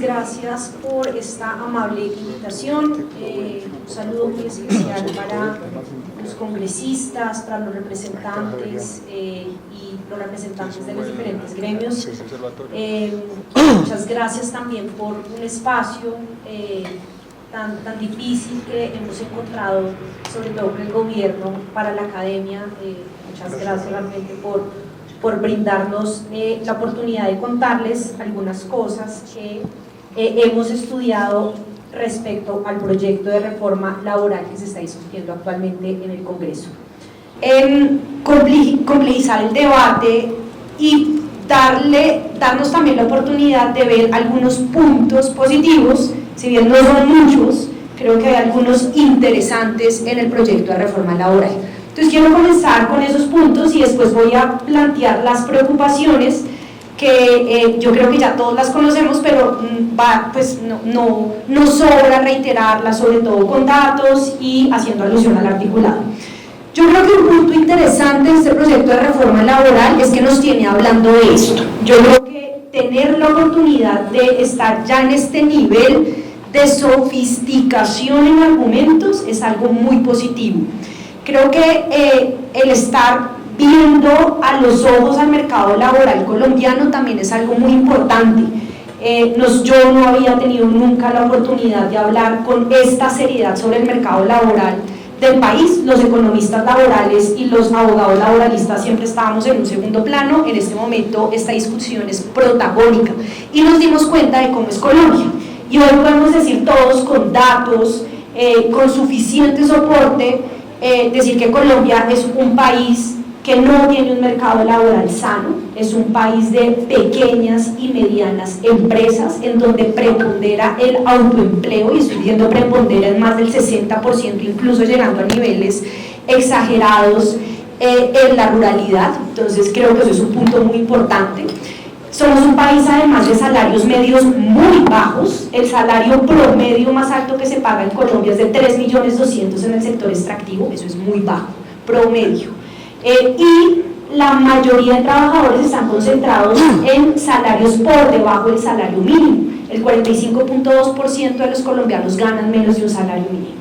Gracias por esta amable invitación. Un saludo muy especial para los congresistas, para los representantes y los representantes de los diferentes gremios. Muchas gracias también por un espacio tan difícil que hemos encontrado, sobre todo con el gobierno, para la academia. Muchas gracias realmente por brindarnos la oportunidad de contarles algunas cosas que hemos estudiado respecto al proyecto de reforma laboral que se está discutiendo actualmente en el Congreso. Complejizar el debate y darnos también la oportunidad de ver algunos puntos positivos, si bien no son muchos, creo que hay algunos interesantes en el proyecto de reforma laboral. Entonces quiero comenzar con esos puntos y después voy a plantear las preocupaciones que yo creo que ya todos las conocemos, pero no sobra reiterarlas, sobre todo con datos y haciendo alusión al articulado. Yo creo que un punto interesante de este proyecto de reforma laboral es que nos tiene hablando de esto. Yo creo que tener la oportunidad de estar ya en este nivel de sofisticación en argumentos es algo muy positivo. Creo que el estar viendo a los ojos al mercado laboral colombiano también es algo muy importante. Yo no había tenido nunca la oportunidad de hablar con esta seriedad sobre el mercado laboral del país. Los economistas laborales y los abogados laboralistas siempre estábamos en un segundo plano. En este momento esta discusión es protagónica y nos dimos cuenta de cómo es Colombia. Y hoy podemos decir todos con datos, con suficiente soporte, decir que Colombia es un país que no tiene un mercado laboral sano, es un país de pequeñas y medianas empresas en donde prepondera el autoempleo, y estoy diciendo prepondera en más del 60%, incluso llegando a niveles exagerados en la ruralidad. Entonces creo que eso es un punto muy importante. Somos un país además de salarios medios muy bajos. El salario promedio más alto que se paga en Colombia es de 3.200.000 en el sector extractivo, eso es muy bajo, promedio. Y la mayoría de trabajadores están concentrados en salarios por debajo del salario mínimo. El 45.2% de los colombianos ganan menos de un salario mínimo.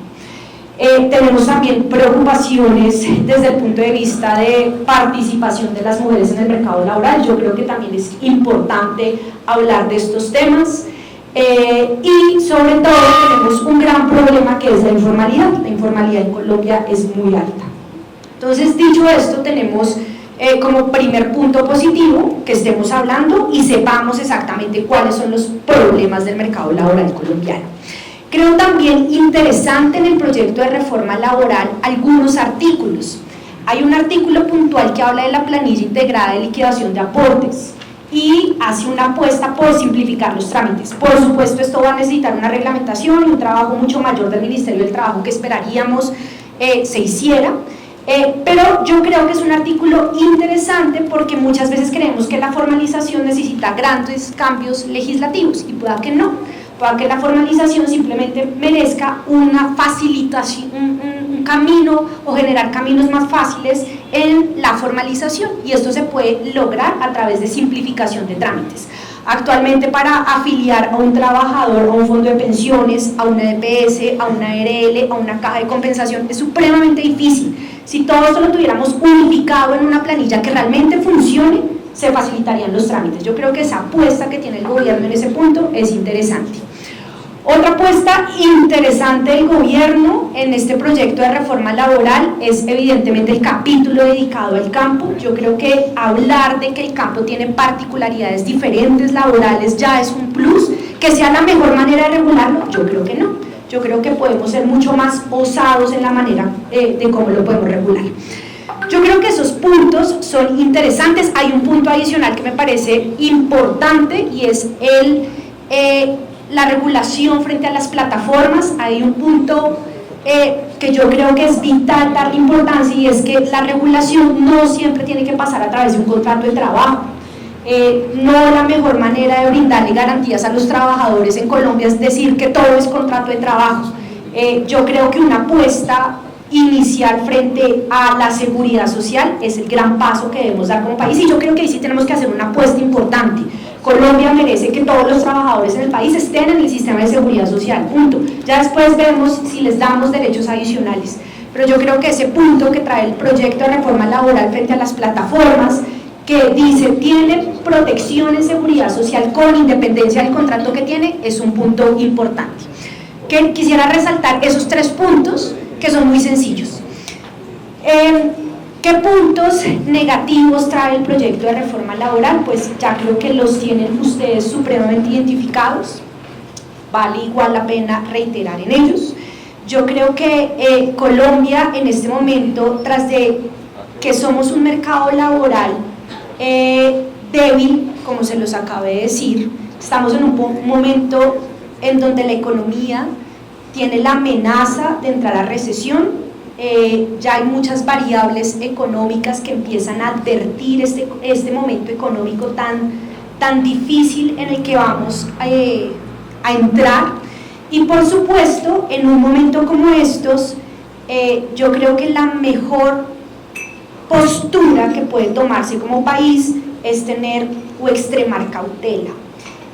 Tenemos también preocupaciones desde el punto de vista de participación de las mujeres en el mercado laboral. Yo creo que también es importante hablar de estos temas. Y sobre todo tenemos un gran problema que es la informalidad. La informalidad en Colombia es muy alta. Entonces, dicho esto, tenemos como primer punto positivo que estemos hablando y sepamos exactamente cuáles son los problemas del mercado laboral colombiano. Creo también interesante en el proyecto de reforma laboral algunos artículos. Hay un artículo puntual que habla de la planilla integrada de liquidación de aportes y hace una apuesta por simplificar los trámites. Por supuesto, esto va a necesitar una reglamentación y un trabajo mucho mayor del Ministerio del Trabajo que esperaríamos se hiciera. Pero yo creo que es un artículo interesante porque muchas veces creemos que la formalización necesita grandes cambios legislativos y pueda que no, pueda que la formalización simplemente merezca una facilitación, un camino o generar caminos más fáciles en la formalización, y esto se puede lograr a través de simplificación de trámites. Actualmente, para afiliar a un trabajador a un fondo de pensiones, a una EPS, a una ARL, a una caja de compensación es supremamente difícil. Si todo esto lo tuviéramos unificado en una planilla que realmente funcione, se facilitarían los trámites. Yo creo que esa apuesta que tiene el gobierno en ese punto es interesante. Otra apuesta interesante del gobierno en este proyecto de reforma laboral es evidentemente el capítulo dedicado al campo. Yo creo que hablar de que el campo tiene particularidades diferentes laborales ya es un plus. ¿Que sea la mejor manera de regularlo? Yo creo que no. Yo creo que podemos ser mucho más osados en la manera de cómo lo podemos regular. Yo creo que esos puntos son interesantes. Hay un punto adicional que me parece importante y es la regulación frente a las plataformas. Hay un punto que yo creo que es vital darle importancia, y es que la regulación no siempre tiene que pasar a través de un contrato de trabajo. No la mejor manera de brindarle garantías a los trabajadores en Colombia es decir que todo es contrato de trabajo. Yo creo que una apuesta inicial frente a la seguridad social es el gran paso que debemos dar como país, y yo creo que ahí sí tenemos que hacer una apuesta importante. Colombia merece que todos los trabajadores en el país estén en el sistema de seguridad social, punto. Ya después vemos si les damos derechos adicionales, pero yo creo que ese punto que trae el proyecto de reforma laboral frente a las plataformas, que dice tiene protección en seguridad social con independencia del contrato que tiene, es un punto importante. Que quisiera resaltar esos 3 puntos que son muy sencillos. ¿Qué puntos negativos trae el proyecto de reforma laboral? Pues ya creo que los tienen ustedes supremamente identificados, vale igual la pena reiterar en ellos. Yo creo que Colombia en este momento, tras de que somos un mercado laboral débil, como se los acabé de decir, estamos en un momento en donde la economía tiene la amenaza de entrar a recesión. Ya hay muchas variables económicas que empiezan a advertir este momento económico tan difícil en el que vamos a entrar, y por supuesto en un momento como estos yo creo que la mejor postura que puede tomarse como país es tener o extremar cautela,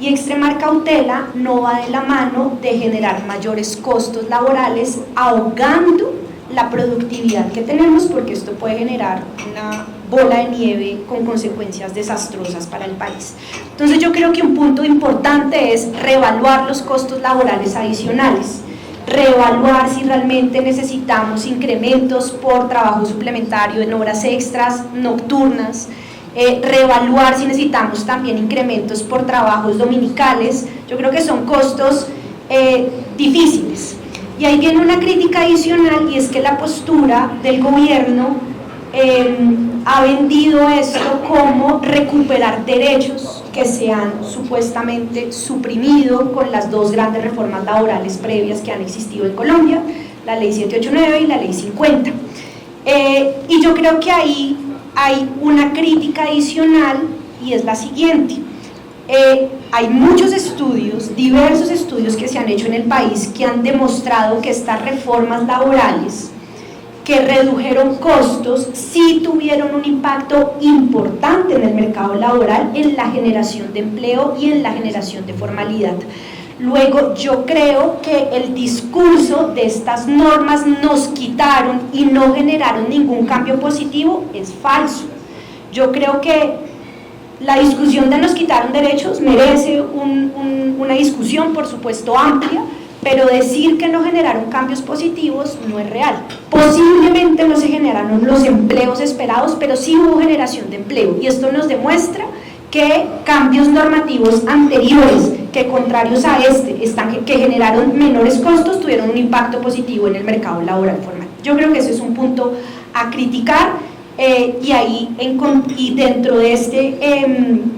y extremar cautela no va de la mano de generar mayores costos laborales ahogando la productividad que tenemos, porque esto puede generar una bola de nieve con consecuencias desastrosas para el país. Entonces yo creo que un punto importante es reevaluar los costos laborales adicionales, reevaluar si realmente necesitamos incrementos por trabajo suplementario en horas extras, nocturnas, reevaluar si necesitamos también incrementos por trabajos dominicales. Yo creo que son costos difíciles. Y ahí viene una crítica adicional, y es que la postura del gobierno ha vendido esto como recuperar derechos que se han supuestamente suprimido con las 2 grandes reformas laborales previas que han existido en Colombia, la ley 789 y la ley 50. Y yo creo que ahí hay una crítica adicional, y es la siguiente. Hay muchos estudios, diversos estudios que se han hecho en el país que han demostrado que estas reformas laborales que redujeron costos sí tuvieron un impacto importante en el mercado laboral, en la generación de empleo y en la generación de formalidad. Luego yo creo que el discurso de estas normas nos quitaron y no generaron ningún cambio positivo es falso. Yo creo que la discusión de nos quitaron derechos merece una discusión, por supuesto, amplia, pero decir que no generaron cambios positivos no es real. Posiblemente no se generaron los empleos esperados, pero sí hubo generación de empleo, y esto nos demuestra que cambios normativos anteriores, que contrarios a que generaron menores costos, tuvieron un impacto positivo en el mercado laboral formal. Yo creo que ese es un punto a criticar. Y dentro de este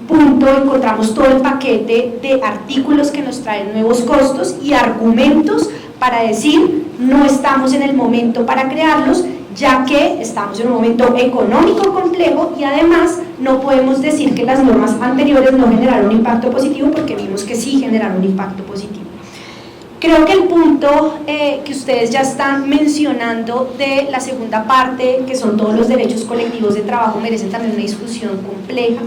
punto encontramos todo el paquete de artículos que nos traen nuevos costos y argumentos para decir no estamos en el momento para crearlos, ya que estamos en un momento económico complejo, y además no podemos decir que las normas anteriores no generaron un impacto positivo, porque vimos que sí generaron un impacto positivo. Creo que el punto que ustedes ya están mencionando de la segunda parte, que son todos los derechos colectivos de trabajo, merecen también una discusión compleja.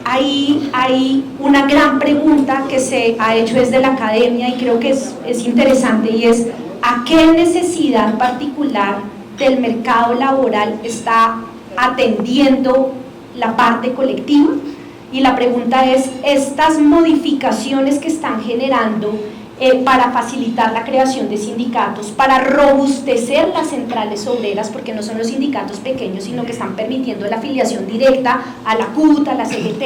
Ahí hay una gran pregunta que se ha hecho desde la academia, y creo que es interesante, y es ¿a qué necesidad particular del mercado laboral está atendiendo la parte colectiva? Y la pregunta es, estas modificaciones que están generando para facilitar la creación de sindicatos, para robustecer las centrales obreras, porque no son los sindicatos pequeños, sino que están permitiendo la afiliación directa a la CUT, a la CGT,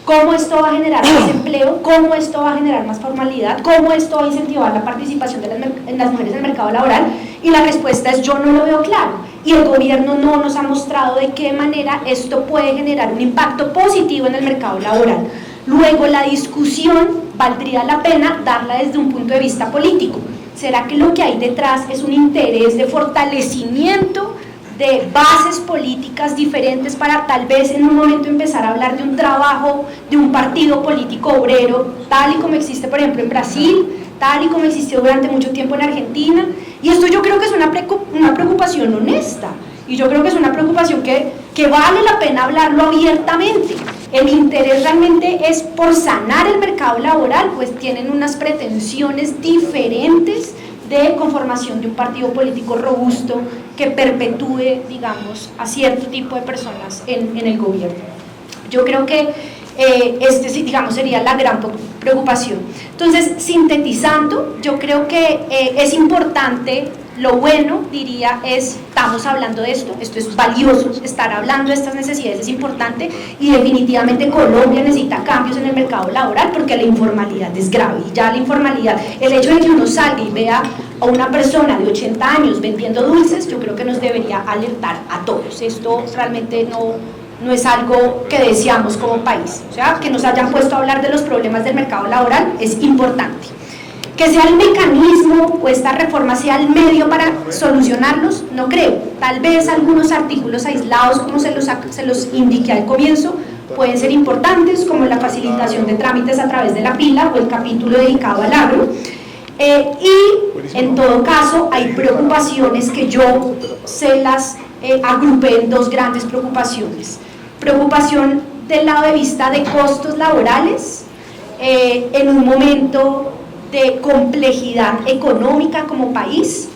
¿cómo esto va a generar más empleo? ¿Cómo esto va a generar más formalidad? ¿Cómo esto va a incentivar la participación de las mujeres en el mercado laboral? Y la respuesta es: yo no lo veo claro, y el gobierno no nos ha mostrado de qué manera esto puede generar un impacto positivo en el mercado laboral. Luego, la discusión valdría la pena darla desde un punto de vista político. ¿Será que lo que hay detrás es un interés de fortalecimiento de bases políticas diferentes para tal vez en un momento empezar a hablar de un trabajo, de un partido político obrero, tal y como existe por ejemplo en Brasil, tal y como existió durante mucho tiempo en Argentina? Y esto yo creo que es una preocupación honesta, y yo creo que es una preocupación que vale la pena hablarlo abiertamente. el interés realmente es por sanar el mercado laboral, pues tienen unas pretensiones diferentes de conformación de un partido político robusto que perpetúe, digamos, a cierto tipo de personas en el gobierno. Yo creo que digamos, sería la gran preocupación. Entonces, sintetizando, yo creo que es importante, lo bueno, diría, estamos hablando de esto es valioso, estar hablando de estas necesidades es importante y definitivamente Colombia necesita cambios en el mercado laboral porque la informalidad es grave y ya la informalidad, el hecho de que uno salga y vea a una persona de 80 años vendiendo dulces, yo creo que nos debería alertar a todos. Esto realmente no es algo que deseamos como país, o sea, que nos hayan puesto a hablar de los problemas del mercado laboral es importante. Que sea el mecanismo o esta reforma sea el medio para solucionarlos, no creo. Tal vez algunos artículos aislados, como se los indiqué al comienzo, pueden ser importantes, como la facilitación de trámites a través de la pila o el capítulo dedicado al agro. Y en todo caso hay preocupaciones que yo se las agrupé en dos grandes preocupaciones. Preocupación del lado de vista de costos laborales, en un momento de complejidad económica como país,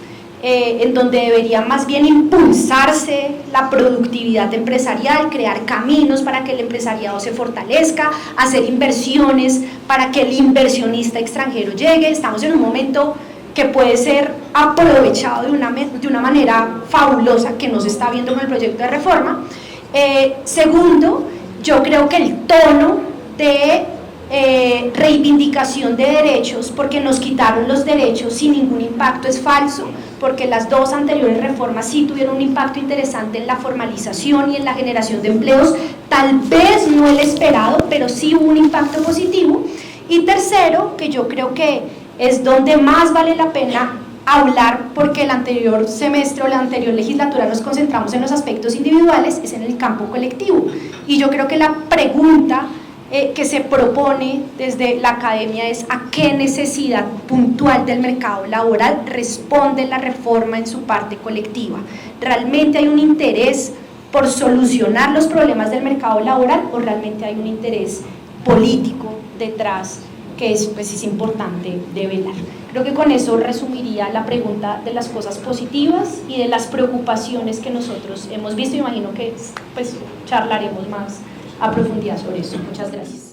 en donde debería más bien impulsarse la productividad empresarial, crear caminos para que el empresariado se fortalezca, hacer inversiones para que el inversionista extranjero llegue. Estamos en un momento que puede ser aprovechado de una manera fabulosa que no se está viendo con el proyecto de reforma. Segundo, yo creo que el tono de reivindicación de derechos, porque nos quitaron los derechos sin ningún impacto, es falso, porque las dos anteriores reformas sí tuvieron un impacto interesante en la formalización y en la generación de empleos, tal vez no el esperado, pero sí hubo un impacto positivo. Y tercero, que yo creo que es donde más vale la pena hablar, porque el anterior semestre o la anterior legislatura nos concentramos en los aspectos individuales, es en el campo colectivo. Y yo creo que la pregunta que se propone desde la academia es a qué necesidad puntual del mercado laboral responde la reforma en su parte colectiva. ¿Realmente hay un interés por solucionar los problemas del mercado laboral o realmente hay un interés político detrás que es importante develar? Creo que con eso resumiría la pregunta de las cosas positivas y de las preocupaciones que nosotros hemos visto. Imagino que pues charlaremos más a profundidad sobre eso. Muchas gracias.